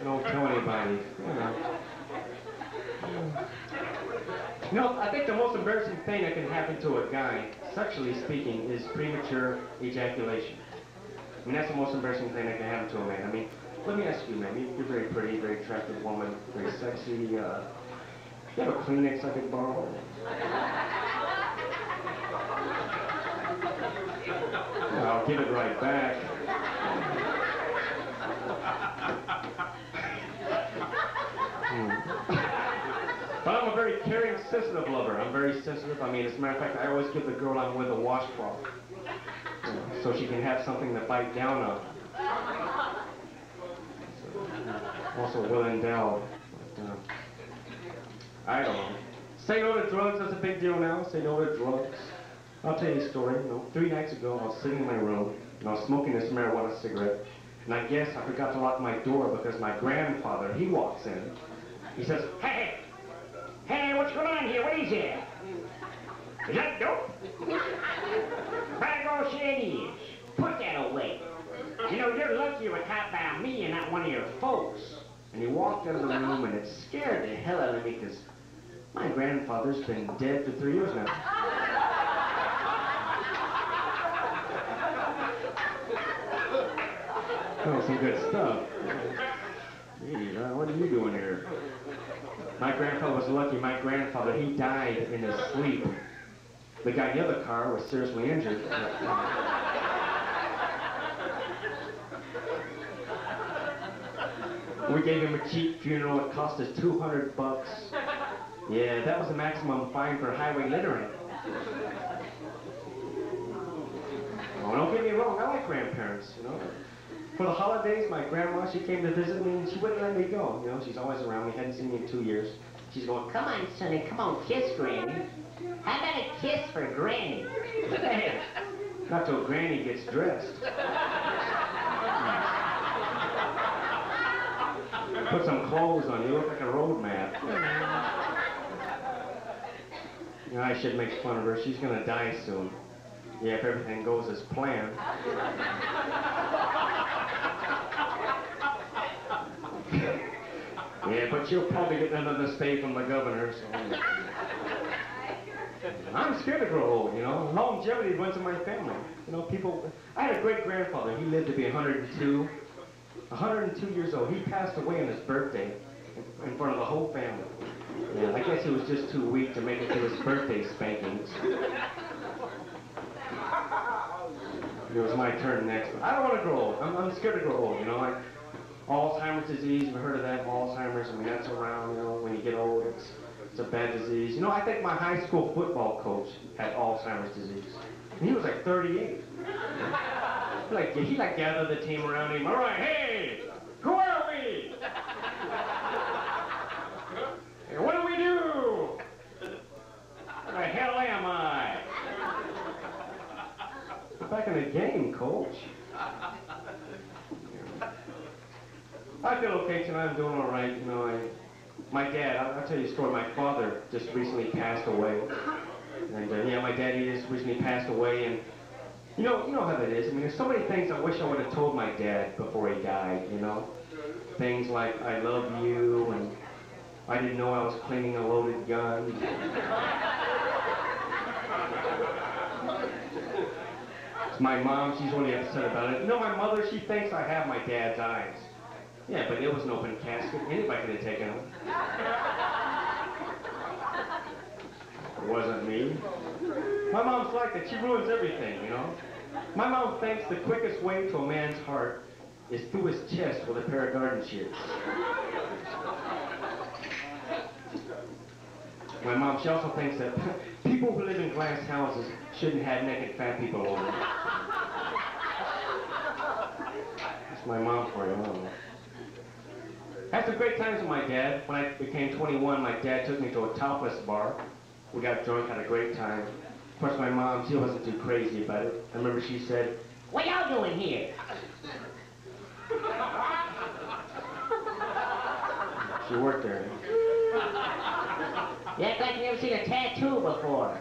Don't tell anybody. You know, I think the most embarrassing thing that can happen to a guy, sexually speaking, is premature ejaculation. I mean, that's the most embarrassing thing that can happen to a man. I mean, let me ask you, man. You're very pretty, very attractive woman, very sexy. You have a Kleenex I could borrow? I'll give it right back. But I'm a very caring, sensitive lover. I'm very sensitive. I mean, as a matter of fact, I always give the girl I'm with a washcloth, so she can have something to bite down on. So, also well endowed. But, I don't know. Say no to drugs, that's a big deal now. Say no to drugs. I'll tell you a story. You know, 3 nights ago, I was sitting in my room, and I was smoking this marijuana cigarette, and I guess I forgot to lock my door because my grandfather, he walks in. He says, "Hey! Hey, what's going on here? What is it? Is that dope? By gosh, it is. Put that away. You know, you're lucky you were caught by me and not one of your folks." And he walked out of the room, and it scared the hell out of me because my grandfather's been dead for 3 years now. Oh, some good stuff. Hey, what are you doing here? My grandfather was lucky. My grandfather, he died in his sleep. The guy in the other car was seriously injured. We gave him a cheap funeral. It cost us $200. Yeah, that was the maximum fine for highway littering. Oh, don't get me wrong. I like grandparents, you know. For the holidays, my grandma, she came to visit me, and she wouldn't let me go. You know, she's always around me. Hadn't seen me in 2 years. She's going, "Come on, Sonny, come on, kiss Granny. How about a kiss for Granny?" Not till Granny gets dressed. Put some clothes on. You look like a road map. You know, I should make fun of her. She's going to die soon. Yeah, if everything goes as planned. Yeah, but she'll probably get another stay from the governor, so... I'm scared to grow old, you know. Longevity runs in my family. You know, people... I had a great-grandfather. He lived to be 102. 102 years old. He passed away on his birthday in front of the whole family. Yeah, I guess he was just too weak to make it to his birthday spankings. It was my turn next. I don't want to grow old. I'm scared to grow old, you know. Like Alzheimer's disease, you've heard of that? Alzheimer's, I mean, that's around, you know, when you get old, it's a bad disease. You know, I think my high school football coach had Alzheimer's disease. And he was like 38. He gathered the team around him. "All right, hey, who are we? Hey, what do we do? What the hell am I? Get back in the game, coach." I feel okay tonight. I'm doing all right. You know, my dad, I'll tell you a story. My father just recently passed away. And, yeah, my daddy just recently passed away. And, you know how that is. I mean, there's so many things I wish I would have told my dad before he died, you know. Things like, "I love you," and "I didn't know I was cleaning a loaded gun." My mom, she's really upset about it. You know, my mother, she thinks I have my dad's eyes. Yeah, but it was an open casket. Anybody could have taken them. It wasn't me. My mom's like that. She ruins everything, you know. My mom thinks the quickest way to a man's heart is through his chest with a pair of garden shears. My mom, she also thinks that people who live in glass houses shouldn't have naked fat people over. That's my mom for you, I don't know. I had some great times with my dad. When I became 21, my dad took me to a topless bar. We got drunk, had a great time. Of course, my mom, she wasn't too crazy about it. I remember she said, "What y'all doing here?" She worked there. You act like you never seen a tattoo before.